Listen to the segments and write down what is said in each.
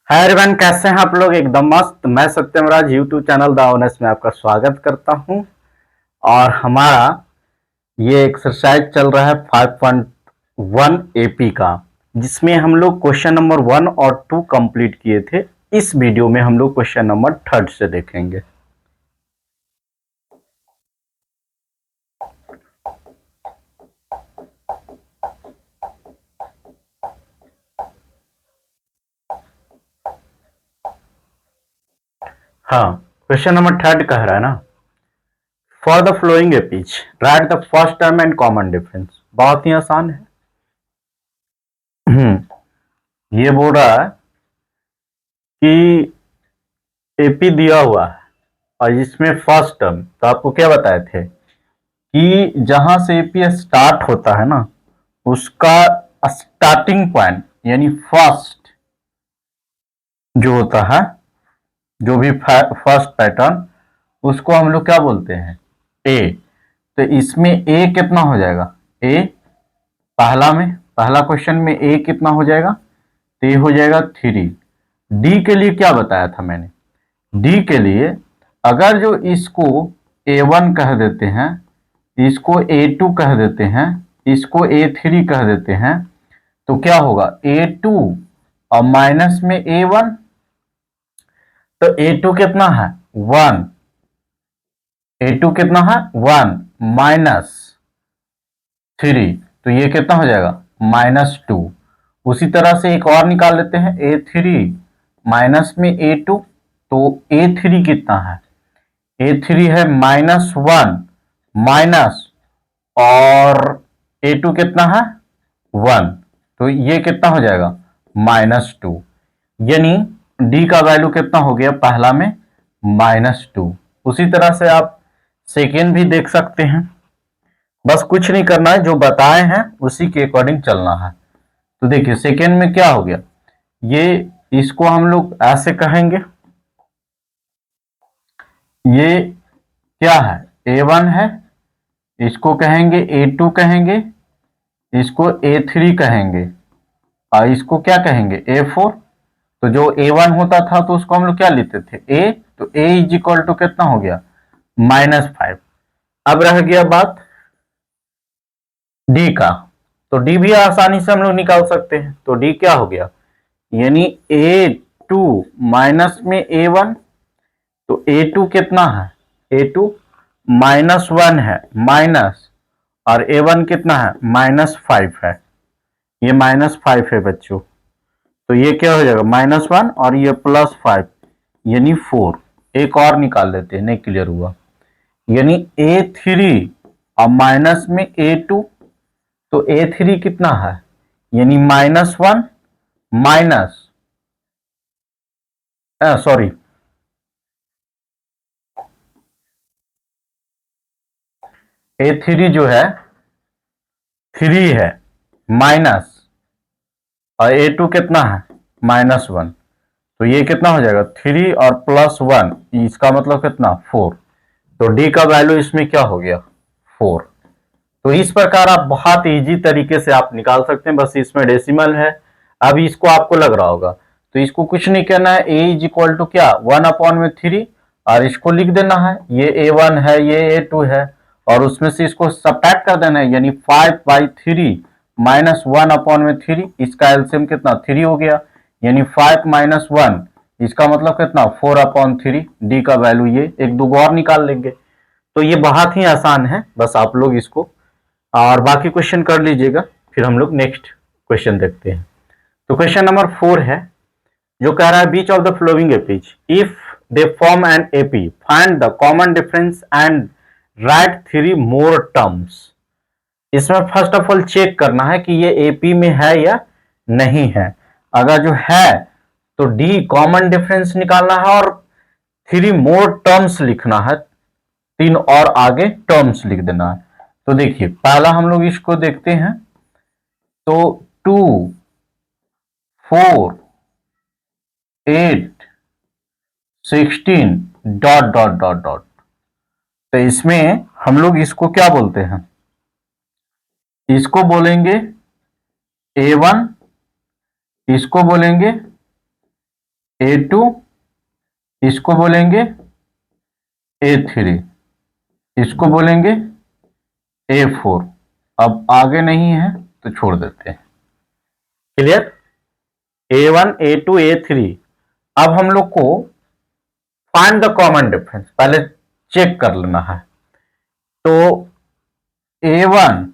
Hi everyone, कैसे हैं आप लोग। एकदम मस्त। मैं सत्यम राज यूट्यूब चैनल द ऑनेस्ट में आपका स्वागत करता हूं। और हमारा ये एक्सरसाइज चल रहा है 5.1 एपी का, जिसमें हम लोग क्वेश्चन नंबर 1 और 2 कंप्लीट किए थे। इस वीडियो में हम लोग क्वेश्चन नंबर 3 से देखेंगे। हाँ, क्वेश्चन नंबर 3 कह रहा है ना, for the following APs right the first term and common difference. बहुत ही आसान है। ये बोल रहा है कि एपी दिया हुआ है और इसमें फर्स्ट टर्म, तो आपको क्या बताए थे कि जहां से एपी स्टार्ट होता है ना, उसका स्टार्टिंग पॉइंट यानी फर्स्ट जो होता है, जो भी फर्स्ट पैटर्न, उसको हम लोग क्या बोलते हैं, ए। तो इसमें ए कितना हो जाएगा, ए पहला क्वेश्चन में ए कितना हो जाएगा, तो ए हो जाएगा 3। डी के लिए क्या बताया था मैंने, डी के लिए अगर जो इसको A1 कह देते हैं, इसको A2 कह देते हैं, इसको A3 कह देते हैं, तो क्या होगा A2 और माइनस में A1, तो A2 कितना है 1, A2 कितना है 1 माइनस 3, तो ये कितना हो जाएगा -2। उसी तरह से एक और निकाल लेते हैं A3 माइनस में A2, तो A3 कितना है, A3 है -1 माइनस, और A2 कितना है 1, तो ये कितना हो जाएगा -2। यानी D का वैल्यू कितना हो गया पहला में -2। उसी तरह से आप सेकेंड भी देख सकते हैं। बस कुछ नहीं करना है, जो बताए हैं उसी के अकॉर्डिंग चलना है। तो देखिए सेकेंड में क्या हो गया, ये इसको हम लोग ऐसे कहेंगे, ये क्या है A1 है, इसको कहेंगे A2 कहेंगे, इसको A3 कहेंगे, और इसको क्या कहेंगे A4। तो जो A1 होता था तो उसको हम लोग क्या लेते थे A, तो A इज इक्वल टू कितना हो गया -5। अब रह गया बात D का, तो D भी आसानी से हम लोग निकाल सकते हैं। तो D क्या हो गया, यानी A2 माइनस में A1, तो A2 कितना है A2 -1 है माइनस, और A1 कितना है -5 है, ये -5 है बच्चों। तो ये क्या हो जाएगा -1 और ये +5 यानी 4। एक और निकाल लेते हैं, नहीं क्लियर हुआ, यानी A3 और माइनस में A2, तो A3 कितना है यानी -1 माइनस, सॉरी A3 जो है 3 है माइनस, और A2 कितना है -1, तो ये कितना हो जाएगा 3 और +1, इसका मतलब कितना 4। तो D का वैल्यू इसमें क्या हो गया 4। तो इस प्रकार आप बहुत इजी तरीके से आप निकाल सकते हैं। बस इसमें डेसिमल है। अब इसको आपको लग रहा होगा, तो इसको कुछ नहीं करना है, A इज इक्वल टू क्या 1/3, और इसको लिख देना है, ये A1 है ये A2 है, और उसमें से इसको सबट्रैक्ट कर देना है, यानी 5/3 -1/3, इसका एलसीएम कितना 3 हो गया, यानी 5 - 1, इसका मतलब कितना 4/3। डी का वैल्यू ये एक दो और निकाल लेंगे। तो ये बहुत ही आसान है, बस आप लोग इसको और बाकी क्वेश्चन कर लीजिएगा, फिर हम लोग नेक्स्ट क्वेश्चन देखते हैं। तो क्वेश्चन नंबर 4 है, जो कह रहा है each of the following APs if they form an AP find the common difference and write 3 more terms. इसमें फर्स्ट ऑफ ऑल चेक करना है कि ये एपी में है या नहीं है। अगर जो है तो डी कॉमन डिफरेंस निकालना है और 3 मोर टर्म्स लिखना है, 3 और आगे टर्म्स लिख देना है। तो देखिए पहला हम लोग इसको देखते हैं, तो 2 4 8 16 डॉट डॉट डॉट डॉट। तो इसमें हम लोग इसको क्या बोलते हैं, इसको बोलेंगे A1, इसको बोलेंगे A2, इसको बोलेंगे A3, इसको बोलेंगे A4। अब आगे नहीं है तो छोड़ देते हैं। क्लियर? A1, A2, A3। अब हम लोग को फाइंड द कॉमन डिफरेंस पहले चेक कर लेना है। तो A1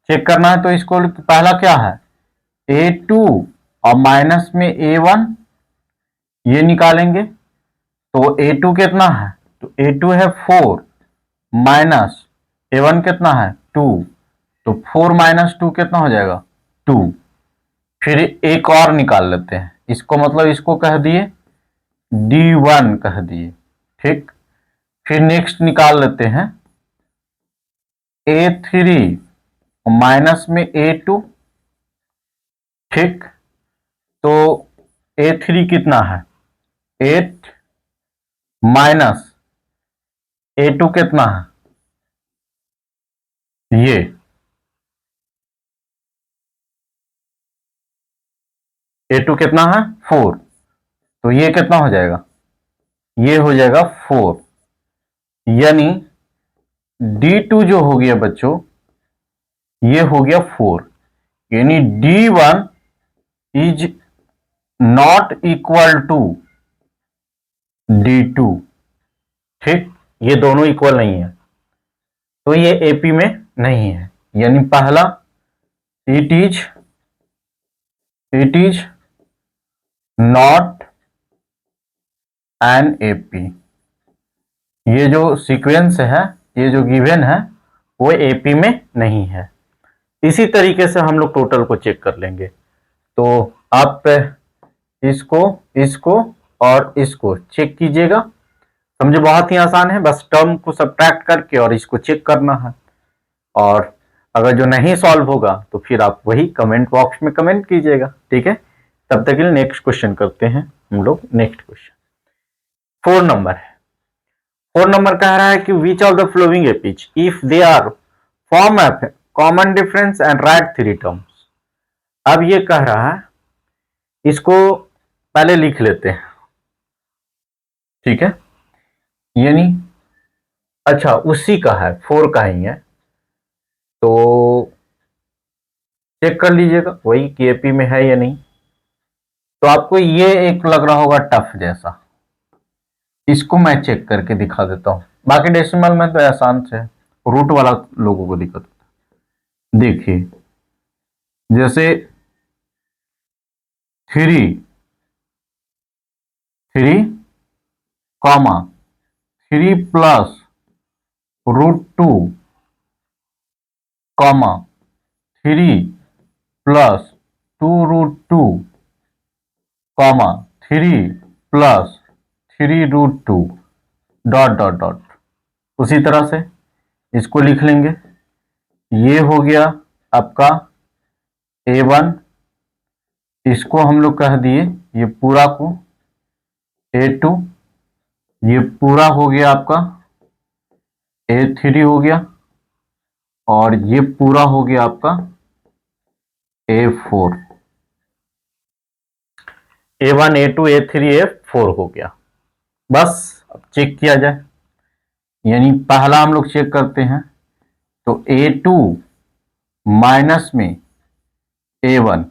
चेक करना है, तो इसको पहला क्या है, A2 और माइनस में A1, ये निकालेंगे। तो A2 कितना है, तो A2 है 4 माइनस A1 कितना है 2, तो 4 माइनस 2 कितना हो जाएगा 2। फिर एक और निकाल लेते हैं, इसको मतलब इसको कह दिए D1 कह दिए, ठीक। फिर नेक्स्ट निकाल लेते हैं A3 माइनस में A2, ठीक। तो A3 कितना है 8 माइनस A2 कितना है, ये A2 कितना है 4, तो ये कितना हो जाएगा, ये हो जाएगा 4। यानी D2 जो हो गया बच्चों, ये हो गया 4। यानी D1 is not equal to D2, ठीक। ये दोनों इक्वल नहीं है, तो ये AP में नहीं है। यानी पहला it is not an AP। ये जो सीक्वेंस है, ये जो गिवन है, वो AP में नहीं है। इसी तरीके से हम लोग टोटल को चेक कर लेंगे। तो आप इसको इसको और इसको चेक कीजिएगा। समझो बहुत ही आसान है, बस टर्म को सब्ट्रैक्ट करके और इसको चेक करना है। और अगर जो नहीं सॉल्व होगा तो फिर आप वही कमेंट बॉक्स में कमेंट कीजिएगा, ठीक है। तब तक के लिए नेक्स्ट क्वेश्चन करते हैं हम लोग। नेक्स्ट क्वेश्चन 4 नंबर है। 4 नंबर कह रहा है कि which of the following APs if they are form F common difference and write 3 terms. अब ये कह रहा है, इसको पहले लिख लेते हैं, ठीक है। यानी अच्छा उसी का है, 4 का ही है, तो चेक कर लीजिएगा वही कि एपी में है या नहीं। तो आपको ये एक लग रहा होगा टफ जैसा, इसको मैं चेक करके दिखा देता हूं। बाकी डेसिमल में तो आसान से है, रूट वाला लोगों को दिक्कत होता है। देखिए जैसे 3 comma 3 plus √2 comma 3 plus 2√2 comma 3 plus 3√2 dot dot dot. उसी तरह से इसको लिख लेंगे। ये हो गया आपका A1, इसको हम लोग कह दिए ये पूरा को A2, ये पूरा हो गया आपका A3 हो गया, और ये पूरा हो गया आपका A4। A1 A2 A3 A4 हो गया। बस अब चेक किया जाए। यानी पहला हम लोग चेक करते हैं, तो A2 माइनस में A1,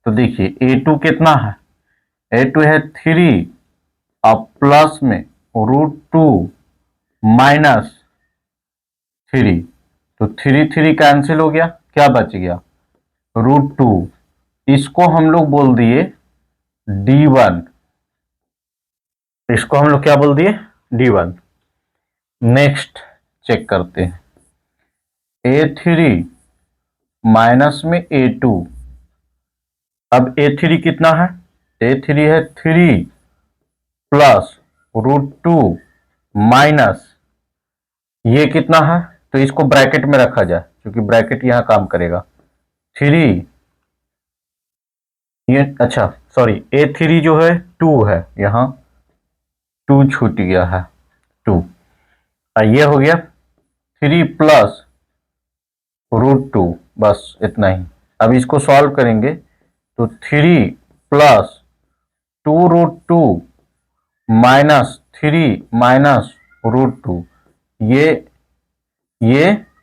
तो देखिए A2 कितना है, A2 है 3 और प्लस में √2 माइनस 3, तो 3 कैंसिल हो गया, क्या बच गया √2। इसको हम लोग बोल दिए D1, इसको हम लोग क्या बोल दिए D1। नेक्स्ट चेक करते हैं A3 माइनस में A2। अब A3 कितना है, A3 है 3 प्लस √2 माइनस ये कितना है, तो इसको ब्रैकेट में रखा जाए क्योंकि ब्रैकेट यहां काम करेगा। 3 ये अच्छा सॉरी A3 जो है 2 है, यहां 2 छूट गया है 2। ये हो गया 3 प्लस √2, बस इतना ही। अब इसको सॉल्व करेंगे तो 3 प्लस 2√2 माइनस 3 माइनस √2, ये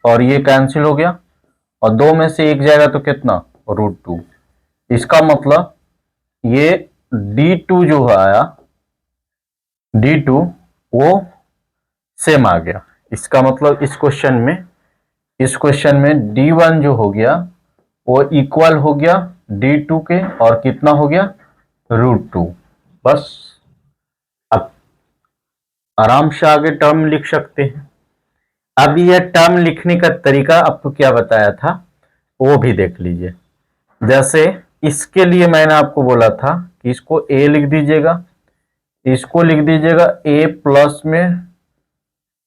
और ये कैंसिल हो गया और दो में से एक जाएगा तो कितना, √2। इसका मतलब ये D2 जो आया, D2 वो सेम आ गया। इसका मतलब इस क्वेश्चन में D1 जो हो गया वो इक्वल हो गया D2 के, और कितना हो गया, √2। बस अब आराम से आगे टर्म लिख सकते हैं। अब यह टर्म लिखने का तरीका आपको क्या बताया था वो भी देख लीजिए। जैसे इसके लिए मैंने आपको बोला था कि इसको a लिख दीजिएगा, इसको लिख दीजिएगा a प्लस में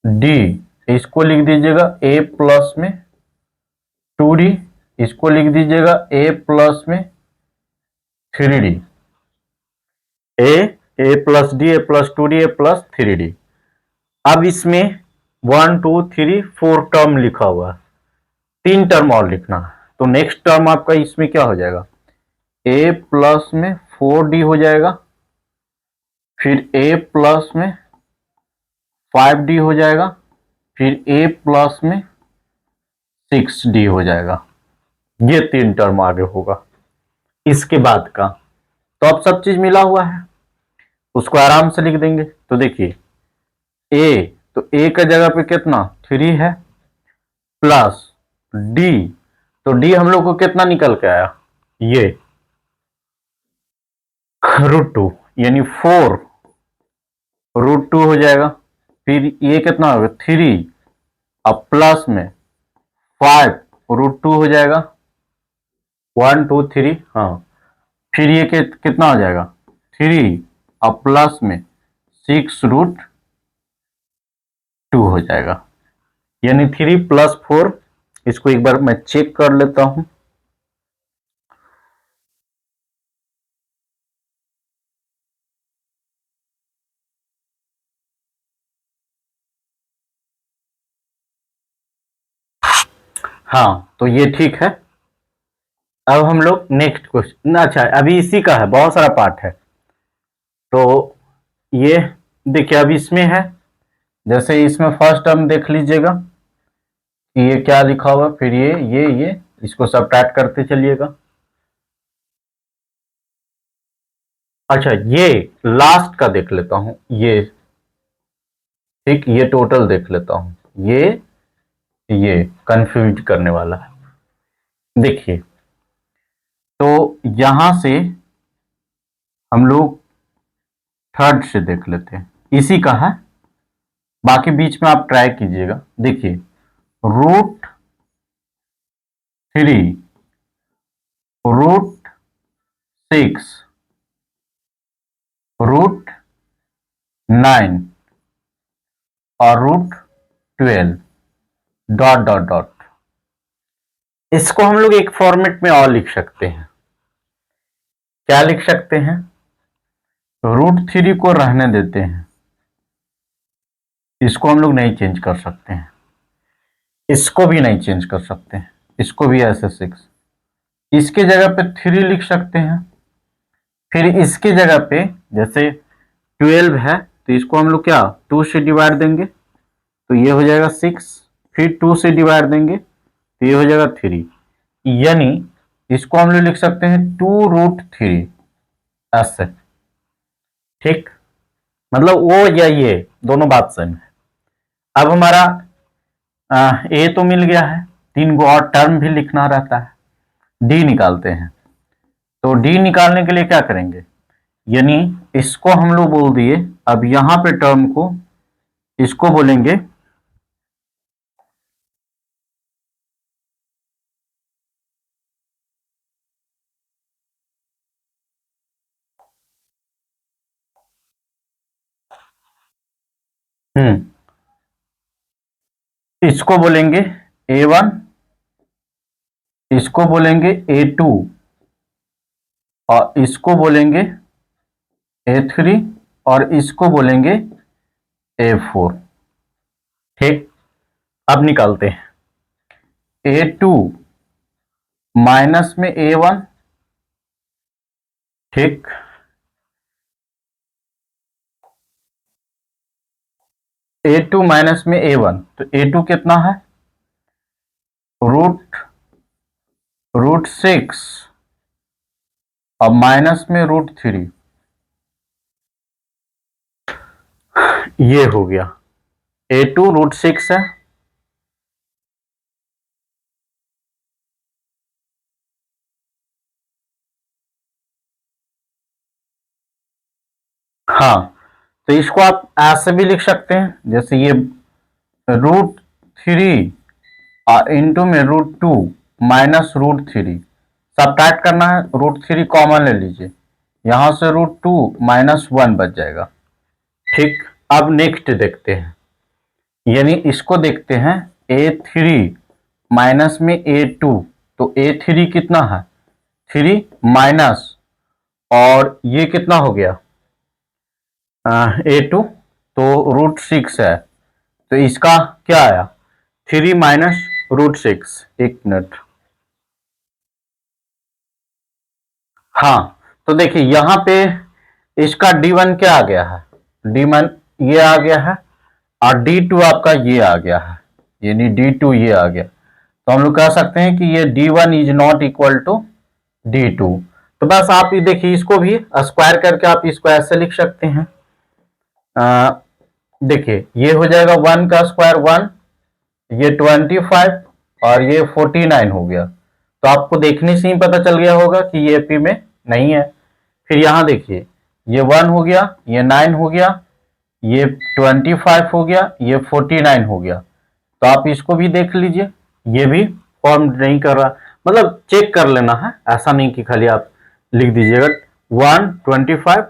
d, इसको लिख दीजिएगा a प्लस में 2d, इसको लिख दीजिएगा a प्लस में 3d, a plus d, a plus 2d, a plus 3d। अब इसमें 1 2 3 4 टर्म लिखा हुआ है, 3 टर्म और लिखना है। तो नेक्स्ट टर्म आपका इसमें क्या हो जाएगा, a प्लस में 4d हो जाएगा, फिर a प्लस में 5d हो जाएगा, फिर a प्लस में 6d हो जाएगा। ये 3 टर्म आगे होगा इसके बाद का। तो अब सब चीज मिला हुआ है, उसको आराम से लिख देंगे। तो देखिए a, तो a का जगह पे कितना 3 है, प्लस d, तो d हम लोग को कितना निकल के आया, ये √2, यानी 4 √2 हो जाएगा। फिर ये कितना होगा 3, अब प्लस में 5 √2 हो जाएगा, 1 2 3, हाँ। फिर ये कितना हो जाएगा 3, अब प्लस में 6√2 हो जाएगा, यानी 3 + 4। इसको एक बार मैं चेक कर लेता हूं। हाँ, तो ये ठीक है। अब हम लोग नेक्स्ट क्वेश्चन, अच्छा अभी इसी का है, बहुत सारा पार्ट है। तो ये देखिए अब इसमें है, जैसे इसमें फर्स्ट टर्म देख लीजिएगा कि ये क्या लिखा हुआ, फिर ये इसको सबट्रैक्ट करते चलिएगा। अच्छा ये लास्ट का देख लेता हूं, ये ठीक, ये टोटल देख लेता हूं, ये कंफ्यूज करने वाला है। देखिए तो यहां से हम लोग थर्ड से देख लेते हैं, इसी का है, बाकी बीच में आप ट्राई कीजिएगा। देखिए √3, √6, √9 और √12 डॉट डॉट डॉट। इसको हम लोग एक फॉर्मेट में और लिख सकते हैं। क्या लिख सकते हैं, √3 को रहने देते हैं, इसको हम लोग नहीं चेंज कर सकते हैं, इसको भी नहीं चेंज कर सकते हैं, इसको भी ऐसे 6, इसके जगह पे 3 लिख सकते हैं। फिर इसके जगह पे जैसे 12 है तो इसको हम लोग क्या 2 से डिवाइड देंगे तो ये हो जाएगा 6, फिर 2 से डिवाइड देंगे तो ये हो जाएगा 3, यानी इसको हम लोग लिख सकते हैं 2√3 ऐसे। ठीक, मतलब वो या ये दोनों बात सेम है। अब हमारा ए तो मिल गया है, 3 गो और टर्म भी लिखना रहता है, डी निकालते हैं। तो डी निकालने के लिए क्या करेंगे, यानी इसको हम लोग बोल दिए, अब यहां पे टर्म को इसको बोलेंगे इसको बोलेंगे A1, इसको बोलेंगे A2 और इसको बोलेंगे A3 और इसको बोलेंगे A4। ठीक, अब निकालते हैं। A2 माइनस में A1, ठीक, A2 माइनस में A1, तो A2 कितना है, रूट 6 और माइनस में रूट 3, ये हो गया। A2 रूट 6 है, हाँ, तो इसको आप ऐसे भी लिख सकते हैं, जैसे ये रूट 3 इंटू में रूट 2 माइनस रूट 3, सबट्रैक्ट करना है, रूट 3 कॉमन ले लीजिए, यहां से रूट 2 माइनस 1 बच जाएगा, ठीक। अब नेक्स्ट देखते हैं, यानी इसको देखते हैं, A3 माइनस में A2, तो A3 कितना है, 3 माइनस, और ये कितना हो गया, A2, तो रूट 6 है, तो इसका क्या आया, 3 माइनस रूट 6, एक मिनट, हाँ, तो देखिए यहां पे इसका D1 क्या आ गया है, D1 ये आ गया है, और D2 आपका ये आ गया है, यानी D2 ये आ गया, तो हम लोग कह सकते हैं कि ये D1 is not equal to D2। तो बस आप ये देखिए, इसको भी स्क्वायर करके आप इसको ऐसे लिख सकते हैं, देखिए ये हो जाएगा 1 का स्क्वायर 1, ये 25 और ये 49 हो गया, तो आपको देखने से ही पता चल गया होगा कि ये एपी में नहीं है। फिर यहां देखिए, ये 1 हो गया, ये 9 हो गया, ये 25 हो गया, ये 49 हो गया, तो आप इसको भी देख लीजिए, ये भी फॉर्म नहीं कर रहा, मतलब चेक कर लेना है, ऐसा नहीं कि खाली आप लिख दीजिएगा 1 25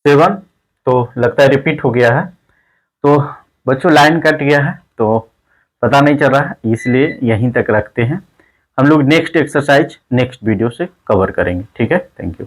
7, तो लगता है रिपीट हो गया है, तो बच्चों लाइन कट गया है, तो पता नहीं चल रहा है, इसलिए यहीं तक रखते हैं, हम लोग नेक्स्ट एक्सरसाइज नेक्स्ट वीडियो से कवर करेंगे, ठीक है, थैंक यू।